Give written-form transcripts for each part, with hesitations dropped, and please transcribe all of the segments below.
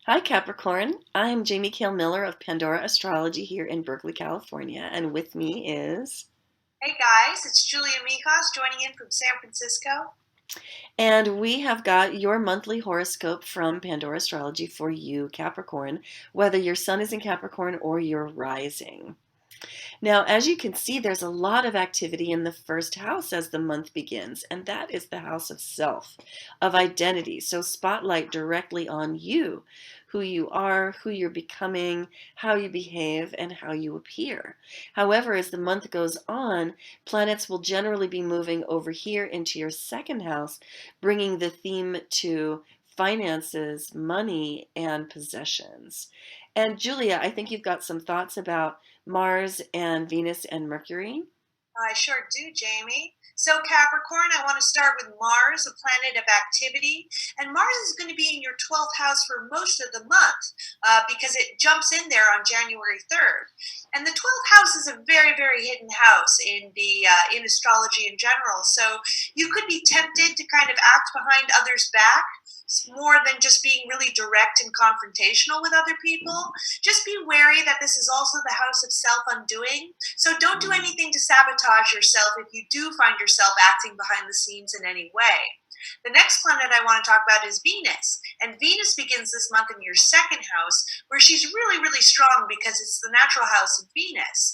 Hi, Capricorn. I'm Jamie Kale Miller of Pandora Astrology here in Berkeley, California, and with me is. Hey guys, it's Julia Mikos joining in from San Francisco. And we have got your monthly horoscope from Pandora Astrology for you, Capricorn, whether your sun is in Capricorn or your rising. Now, as you can see, there's a lot of activity in the first house as the month begins, and that is the house of self, of identity. So, spotlight directly on you, who you are, who you're becoming, how you behave, and how you appear. However, as the month goes on, planets will generally be moving over here into your second house, bringing the theme to finances, money, and possessions. And Julia, I think you've got some thoughts about Mars and Venus and Mercury. I sure do, Jamie. So, Capricorn, I want to start with Mars, a planet of activity. And Mars is going to be in your 12th house for most of the month because it jumps in there on January 3rd. And the 12th house is a very, very hidden house in astrology in general. So, you could be tempted to kind of act behind others' back more than just being really direct and confrontational with other people. Just be wary that this is also the house of self undoing. So don't do anything to sabotage yourself if you do find yourself acting behind the scenes in any way. The next planet I want to talk about is Venus. And Venus begins this month in your second house, where she's really, really strong because it's the natural house of Venus.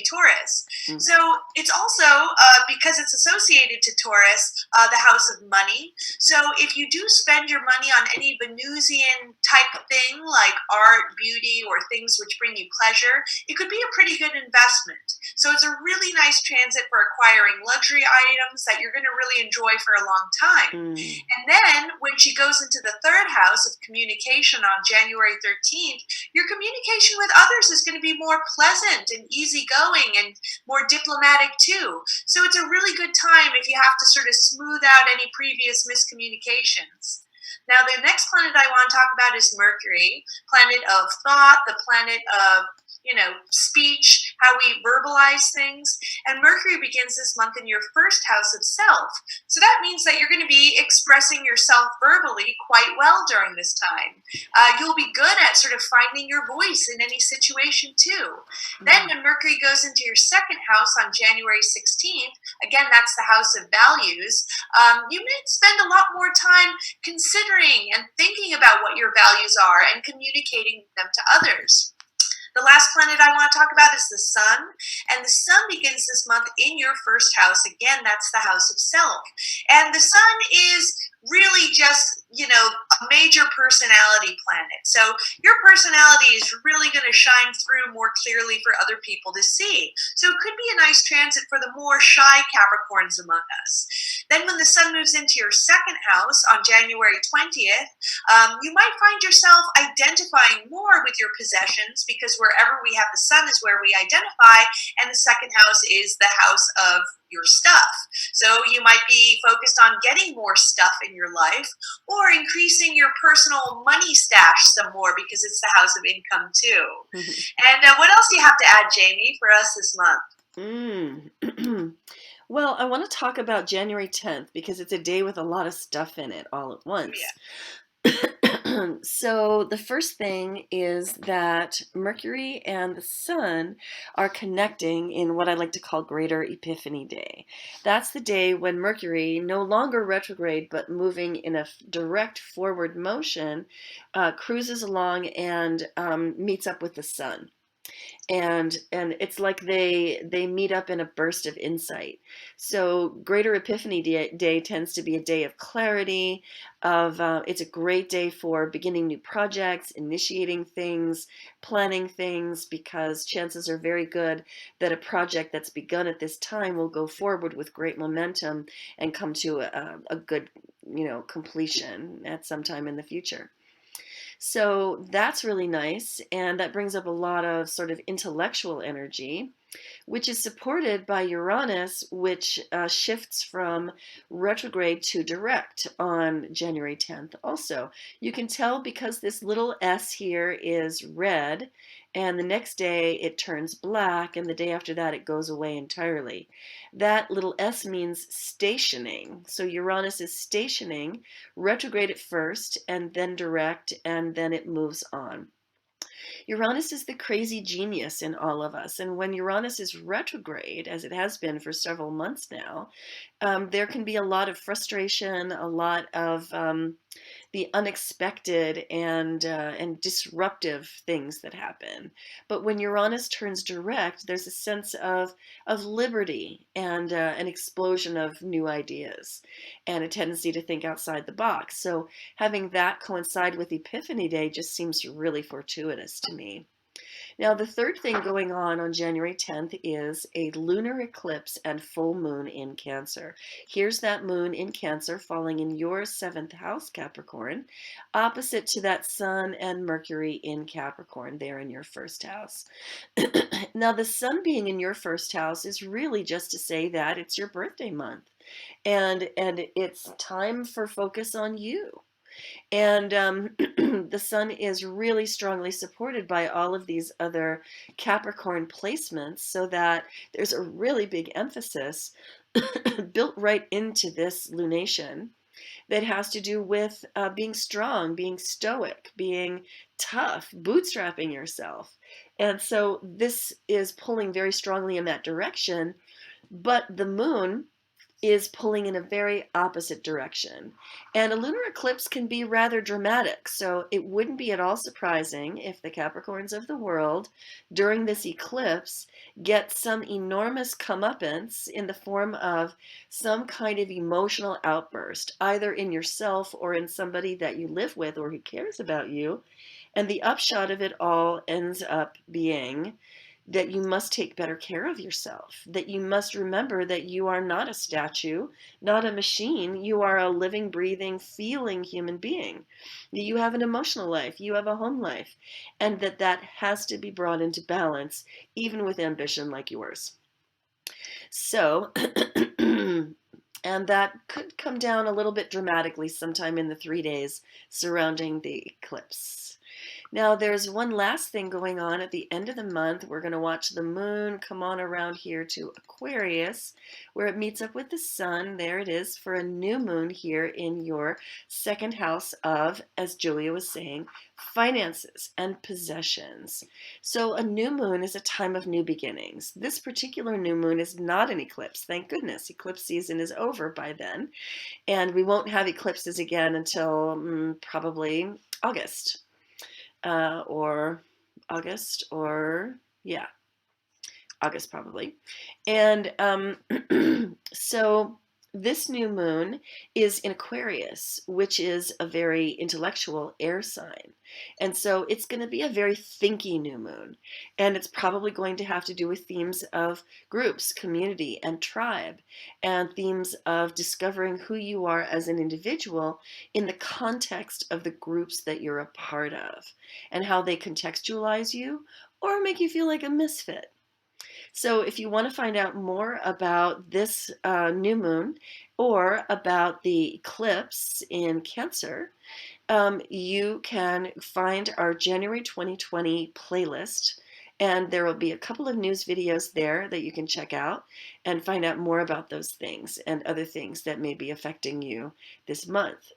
Taurus. Mm. So it's also, because it's associated to Taurus, the house of money. So if you do spend your money on any Venusian type thing like art, beauty, or things which bring you pleasure, it could be a pretty good investment. So it's a really nice transit for acquiring luxury items that you're going to really enjoy for a long time. Mm. And then when she goes into the third house of communication on January 13th, your communication with others is going to be more pleasant and easygoing and more diplomatic too. So it's a really good time if you have to sort of smooth out any previous miscommunications. Now, the next planet I want to talk about is Mercury, planet of thought, the planet of speech, how we verbalize things. And Mercury begins this month in your first house of self. So that means that you're going to be expressing yourself verbally quite well during this time. You'll be good at sort of finding your voice in any situation too. Then when Mercury goes into your second house on January 16th, again, that's the house of values, you may spend a lot more time considering and thinking about what your values are and communicating them to others. The last planet I want to talk about is the sun. And the sun begins this month in your first house. Again, that's the house of self. And the sun is really just, a major personality planet. So your personality is really going to shine through more clearly for other people to see. So it could be a nice transit for the more shy Capricorns among us. Then when the sun moves into your second house on January 20th, you might find yourself identifying more with your possessions because wherever we have the sun is where we identify, and the second house is the house of your stuff. So you might be focused on getting more stuff in your life or increasing your personal money stash some more because it's the house of income too. And what else do you have to add, Jamie, for us this month? Mm. Well, I want to talk about January 10th because it's a day with a lot of stuff in it all at Oh, once. yeah. So, the first thing is that Mercury and the Sun are connecting in what I like to call Greater Epiphany Day. That's the day when Mercury, no longer retrograde but moving in a direct forward motion, cruises along and meets up with the Sun. And it's like they meet up in a burst of insight. So Greater Epiphany Day tends to be a day of clarity. It's a great day for beginning new projects, initiating things, planning things, because chances are very good that a project that's begun at this time will go forward with great momentum and come to a good completion at some time in the future. So that's really nice, and that brings up a lot of sort of intellectual energy. which is supported by Uranus, which shifts from retrograde to direct on January 10th. Also, you can tell because this little s here is red, and the next day it turns black, and the day after that it goes away entirely. That little s means stationing. So Uranus is stationing, retrograde at first, and then direct, and then it moves on. Uranus is the crazy genius in all of us. And when Uranus is retrograde, as it has been for several months now, there can be a lot of frustration, a lot of the unexpected and disruptive things that happen. But when Uranus turns direct, there's a sense of liberty and an explosion of new ideas and a tendency to think outside the box. So having that coincide with Epiphany Day just seems really fortuitous to me. Now, the third thing going on January 10th is a lunar eclipse and full moon in Cancer. Here's that moon in Cancer falling in your seventh house, Capricorn, opposite to that Sun and Mercury in Capricorn, there in your first house. Now, the Sun being in your first house is really just to say that it's your birthday month, and it's time for focus on you. And the Sun is really strongly supported by all of these other Capricorn placements, so that there's a really big emphasis built right into this lunation that has to do with being strong, being stoic, being tough, bootstrapping yourself. And so this is pulling very strongly in that direction. But the moon is pulling in a very opposite direction. And a lunar eclipse can be rather dramatic, so it wouldn't be at all surprising if the Capricorns of the world during this eclipse get some enormous comeuppance in the form of some kind of emotional outburst, either in yourself or in somebody that you live with or who cares about you. And the upshot of it all ends up being that you must take better care of yourself, that you must remember that you are not a statue, not a machine. You are a living, breathing, feeling human being. You have an emotional life, you have a home life, and that has to be brought into balance, even with ambition like yours. So, and that could come down a little bit dramatically sometime in the 3 days surrounding the eclipse. Now, there's one last thing going on at the end of the month. We're going to watch the moon come on around here to Aquarius, where it meets up with the sun. There it is for a new moon here in your second house of, as Julia was saying, finances and possessions. So a new moon is a time of new beginnings. This particular new moon is not an eclipse. Thank goodness. Eclipse season is over by then. And we won't have eclipses again until probably August. Or August, or yeah, August probably. And so this new moon is in Aquarius, which is a very intellectual air sign. And so it's going to be a very thinky new moon. And it's probably going to have to do with themes of groups, community, and tribe, and themes of discovering who you are as an individual in the context of the groups that you're a part of, and how they contextualize you or make you feel like a misfit. So if you want to find out more about this new moon or about the eclipse in Cancer, you can find our January 2020 playlist. And there will be a couple of news videos there that you can check out and find out more about those things and other things that may be affecting you this month.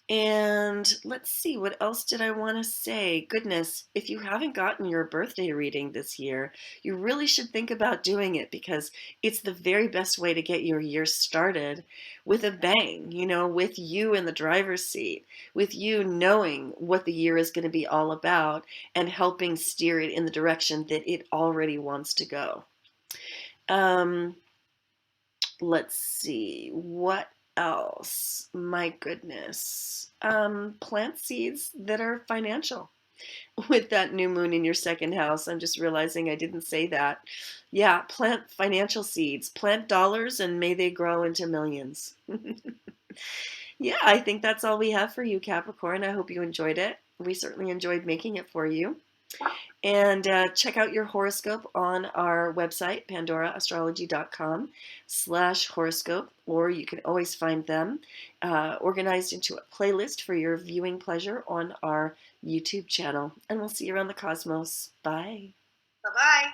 And let's see, what else did I want to say? Goodness, if you haven't gotten your birthday reading this year, you really should think about doing it, because it's the very best way to get your year started with a bang, with you in the driver's seat, with you knowing what the year is going to be all about and helping steer it in the direction that it already wants to go. Let's see, what else? My goodness. Plant seeds that are financial. With that new moon in your second house, I'm just realizing I didn't say that. Yeah, plant financial seeds. Plant dollars and may they grow into millions. Yeah, I think that's all we have for you, Capricorn. I hope you enjoyed it. We certainly enjoyed making it for you. And check out your horoscope on our website, pandoraastrology.com/horoscope, or you can always find them organized into a playlist for your viewing pleasure on our YouTube channel. And we'll see you around the cosmos. Bye. Bye bye.